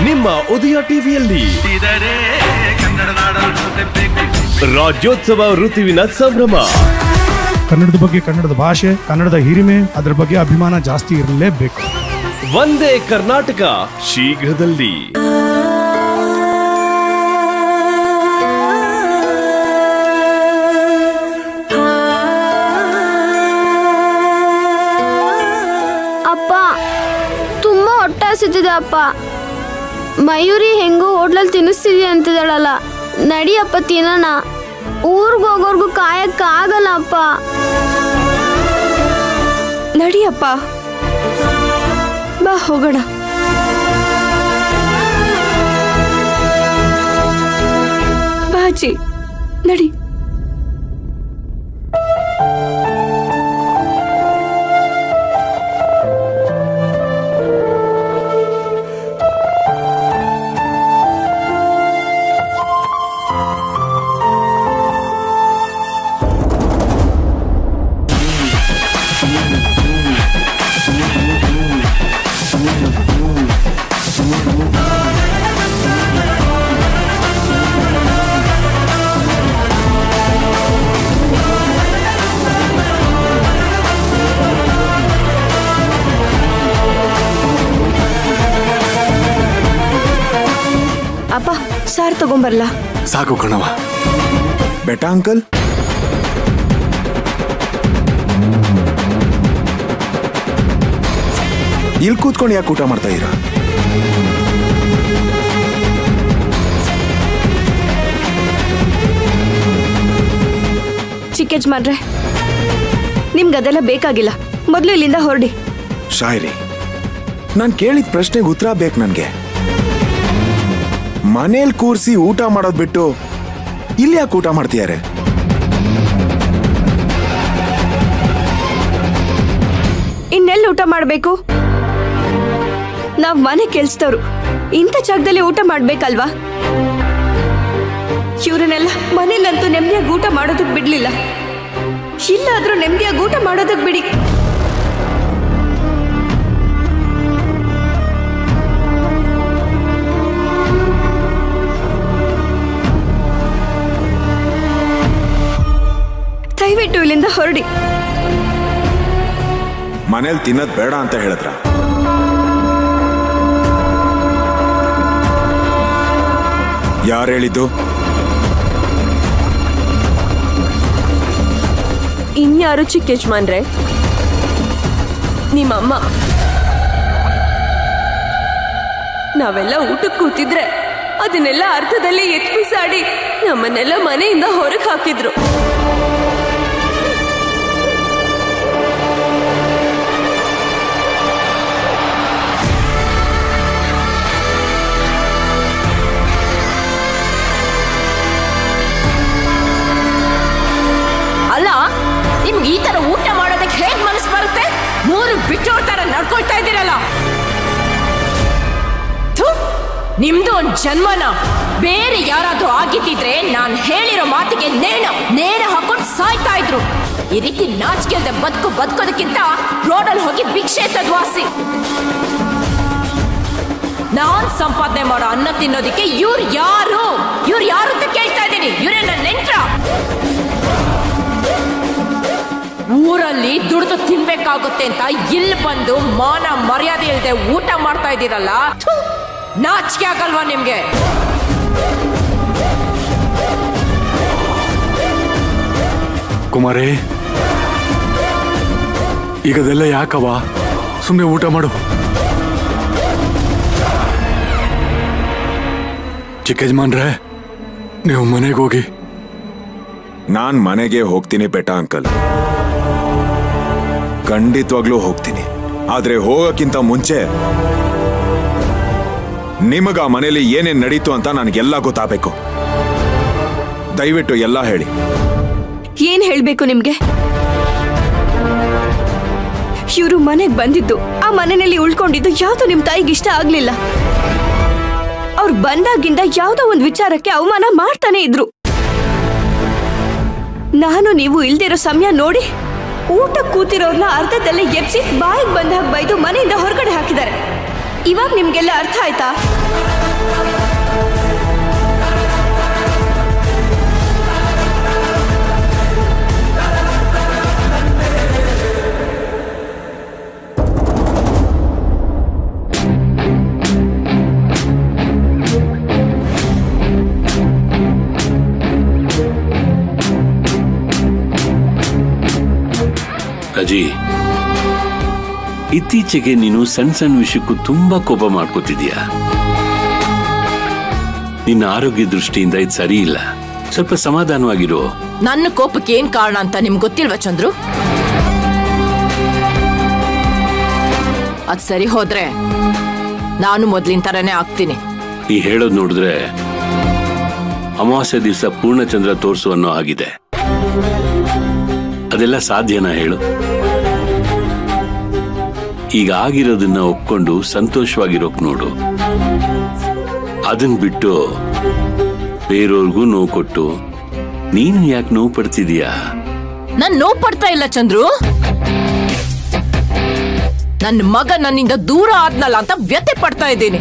ನಿಮ್ಮ ಉದಯ ಟಿವಿಯಲ್ಲಿ ರಾಜ್ಯೋತ್ಸವ ಋತುವಿನ ಸಂಭ್ರಮ. ಕನ್ನಡದ ಬಗ್ಗೆ, ಕನ್ನಡದ ಭಾಷೆ, ಕನ್ನಡದ ಹಿರಿಮೆ, ಅದರ ಬಗ್ಗೆ ಅಭಿಮಾನ ಜಾಸ್ತಿ ಇರಲೇಬೇಕು. ಒಂದೇ ಕರ್ನಾಟಕ ಶೀಘ್ರದಲ್ಲಿ. ಅಪ್ಪ ತುಂಬಾ ಹೊಟ್ಟೆ ಹಸಿತಿದೆ ಅಪ್ಪ. ಮಯೂರಿ ಹೆಂಗೋ ಹೋಟ್ಲಲ್ಲಿ ತಿನ್ನಿಸ್ತಿದ್ಯಾ ಅಂತಿದ್ದಾಳಲ್ಲ, ನಡಿಯಪ್ಪ ತಿನ್ನೋಣ. ಊರ್ಗ್ ಹೋಗೋರ್ಗು ಕಾಯಕ್ಕ ಆಗಲ್ಲ ಅಪ್ಪ. ನಡಿಯಪ್ಪ, ಬಾ ಹೋಗೋಣ. ಬಾಜಿ ನಡಿ. ಅಪ್ಪ, ಸಾರ್ ತಗೊಂಬರ್ಲ? ಸಾಕು ಕಣವ. ಬೆಟಾ ಅಂಕಲ್, ಇಲ್ಲಿ ಕೂತ್ಕೊಂಡು ಯಾಕೆ ಊಟ ಮಾಡ್ತಾ ಇದ್ದೀರಾ? ಚಿಕ್ಕ ಯಜಮಾನ್ರೆ, ನಿಮ್ಗದೆಲ್ಲ ಬೇಕಾಗಿಲ್ಲ. ಮೊದಲು ಇಲ್ಲಿಂದ ಹೊರಡಿ. ಶಾಯರಿ, ನಾನು ಕೇಳಿದ ಪ್ರಶ್ನೆಗೆ ಉತ್ತರ ಬೇಕು ನನ್ಗೆ. ಮನೇಲಿ ಕೂರಿಸಿ ಊಟ ಮಾಡೋದ್ ಬಿಟ್ಟು ಇಲ್ಲಿ ಯಾಕೆ ಊಟ ಮಾಡ್ತೀಯಾರೆ? ಇನ್ನೆಲ್ಲ ಊಟ ಮಾಡ್ಬೇಕು? ನಾವ್ ಮನೆ ಕೆಲ್ಸದವ್ರು, ಇಂಥ ಜಾಗದಲ್ಲಿ ಊಟ ಮಾಡ್ಬೇಕಲ್ವಾ? ಇವ್ರನ್ನೆಲ್ಲ ಮನೇಲಂತೂ ನೆಮ್ಮದಿಯಾಗಿ ಊಟ ಮಾಡೋದಕ್ ಬಿಡ್ಲಿಲ್ಲ. ಇಲ್ಲಾದ್ರೂ ನೆಮ್ಮದಿಯಾಗಿ ಊಟ ಮಾಡೋದಕ್ ಬಿಡಿ. ದಯವಿಟ್ಟು ಇಲ್ಲಿಂದ ಹೊರಡಿ. ಮನೇಲಿ ತಿನ್ನೋದ್ ಬೇಡ ಅಂತ ಹೇಳಿದ್ರ? ಯಾರು ಹೇಳಿದ್ದು? ಇನ್ಯಾರು ಚಿಕ್ಕ ಯಜಮಾನ್ರೆ? ನಿಮ್ಮಮ್ಮ. ನಾವೆಲ್ಲ ಊಟಕ್ಕೆ ಕೂತಿದ್ರೆ ಅದನ್ನೆಲ್ಲ ಅರ್ಥದಲ್ಲಿ ಎತ್ಪಿಸಾಡಿ ನಮ್ಮನ್ನೆಲ್ಲ ಮನೆಯಿಂದ ಹೊರಗೆ ಹಾಕಿದ್ರು. ಅಲ್ಲ, ನಿಮ್ಗೆ ಈ ತರ ಊಟ ಮಾಡೋದಕ್ಕೆ ಹೇಗ್ ಮನಸ್ಸು ಬರುತ್ತೆ? ಮೂರು ಬಿಟ್ಟೋರ್ ತರ ನಡ್ಕೊಳ್ತಾ ಇದ್ದೀರಲ್ಲ. ನಿಮ್ದು ಒಂದ್ ಜನ್ಮನ. ಬೇರೆ ಯಾರಾದ್ರೂ ಆಗಿದ್ದಿದ್ರೆ ನಾನು ಹೇಳಿರೋ ಮಾತಿಗೆ ನೇಣ ಹಾಕೊಂಡು ಸಾಯ್ತಾ ಇದ್ರು. ಈ ರೀತಿ ನಾಚಿಕೆ ಬದುಕೋದಕ್ಕಿಂತ ರೋಡಲ್ಲಿ ಹೋಗಿ ಭಿಕ್ಷೆ ತದ್ವಾಸಿ. ನಾನ್ ಸಂಪಾದನೆ ಮಾಡೋ ಅನ್ನ ತಿನ್ನೋದಿಕ್ಕೆ ಇವ್ರು ಯಾರು ಅಂತ ಕೇಳ್ತಾ ಇದ್ದೀನಿ. ಇವರೇ ನನ್ನ ನೆಂಟ್ರ. ಊರಲ್ಲಿ ದುಡ್ದು ತಿನ್ಬೇಕಾಗುತ್ತೆ ಅಂತ ಇಲ್ಲಿ ಬಂದು ಮಾನ ಮರ್ಯಾದೆ ಇಲ್ಲದೆ ಊಟ ಮಾಡ್ತಾ ಇದ್ದೀರಲ್ಲ, ನಾಚಿಕೆ ಆಗಲ್ವಾ ನಿಮ್ಗೆ? ಕುಮಾರೇ, ಈಗದೆಲ್ಲ ಯಾಕವ? ಸುಮ್ಮನೆ ಊಟ ಮಾಡು. ಚಿಕ್ಕ ಯಜಮಾನ್ರೆ, ನೀವು ಮನೆಗೆ ಹೋಗಿ. ನಾನ್ ಮನೆಗೆ ಹೋಗ್ತೀನಿ ಬೆಟಾ ಅಂಕಲ್, ಖಂಡಿತವಾಗ್ಲೂ ಹೋಗ್ತೀನಿ. ಆದ್ರೆ ಹೋಗಕ್ಕಿಂತ ಮುಂಚೆ ನಿಮಗ ಮನೇಲಿ ಏನೇನ್ ನಡೀತು ಅಂತ ನನಗೆಲ್ಲ ಗೊತ್ತಾಗಬೇಕು. ದಯವಿಟ್ಟು ಎಲ್ಲ ಹೇಳಿ. ಏನ್ ಹೇಳ್ಬೇಕು ನಿಮ್ಗೆ? ಇವರು ಮನೆಗ್ ಬಂದಿದ್ದು, ಆ ಮನೆಯಲ್ಲಿ ಉಳ್ಕೊಂಡಿದ್ದು ಯಾವ್ದು ನಿಮ್ ತಾಯಿಗೆ ಇಷ್ಟ ಆಗ್ಲಿಲ್ಲ. ಅವ್ರು ಬಂದಾಗಿಂದ ಯಾವ್ದೋ ಒಂದ್ ವಿಚಾರಕ್ಕೆ ಅವಮಾನ ಮಾಡ್ತಾನೆ ಇದ್ರು. ನಾನು ನೀವು ಇಲ್ದಿರೋ ಸಮಯ ನೋಡಿ ಊಟ ಕೂತಿರೋರ್ನ ಅರ್ಧದಲ್ಲೇ ಎಬ್ಸಿ ಬಾಯಿಗೆ ಬಂದಾಗ ಬೈದು ಮನೆಯಿಂದ ಹೊರಗಡೆ ಹಾಕಿದ್ದಾರೆ. ಇವಾಗ ನಿಮ್ಗೆಲ್ಲ ಅರ್ಥ ಆಯ್ತಾ? ಅಪ್ಪಾಜಿ, ಇತ್ತೀಚೆಗೆ ನೀನು ಸಣ್ಣ ಸಣ್ಣ ವಿಷಯಕ್ಕೂ ತುಂಬಾ ಕೋಪ ಮಾಡ್ಕೋತಿದ್ಯಾ. ನಿನ್ನ ಆರೋಗ್ಯ ದೃಷ್ಟಿಯಿಂದ ಇದು ಸರಿ ಇಲ್ಲ. ಸ್ವಲ್ಪ ಸಮಾಧಾನವಾಗಿರೋ. ನನ್ನ ಕೋಪಕ್ಕೆ ಏನ್ ಕಾರಣ ಅಂತ ನಿಮ್ಗೆ ಗೊತ್ತಿಲ್ವಾ ಚಂದ್ರು? ಅದ್ ಸರಿ ಹೋದ್ರೆ ನಾನು ಮೊದ್ಲಿನ ತರನೇ ಆಗ್ತೀನಿ. ಈ ಹೇಳೋದ್ ನೋಡಿದ್ರೆ ಅಮಾವಾಸ್ಯ ದಿವಸ ಪೂರ್ಣಚಂದ್ರ ತೋರಿಸು ಅನ್ನೋ ಆಗಿದೆ. ಅದೆಲ್ಲ ಸಾಧ್ಯನಾ ಹೇಳು? ಈಗ ಆಗಿರೋದನ್ನ ಒಪ್ಕೊಂಡು ಸಂತೋಷವಾಗಿರೋಕ್ ನೋಡು. ಅದನ್ ಬಿಟ್ಟು ಬೇರೆಯವ್ರಿಗೂ ನೋವು ಕೊಟ್ಟು ನೀನು ಯಾಕೆ ನೋವು ಪಡ್ತಿದೀಯಾ? ನಾನ್ ನೋವು ಪಡ್ತಾ ಇಲ್ಲ ಚಂದ್ರು. ನನ್ನ ಮಗ ನನ್ನಿಂದ ದೂರ ಆದ್ನಲ್ಲ ಅಂತ ವ್ಯಥೆ ಪಡ್ತಾ ಇದ್ದೀನಿ.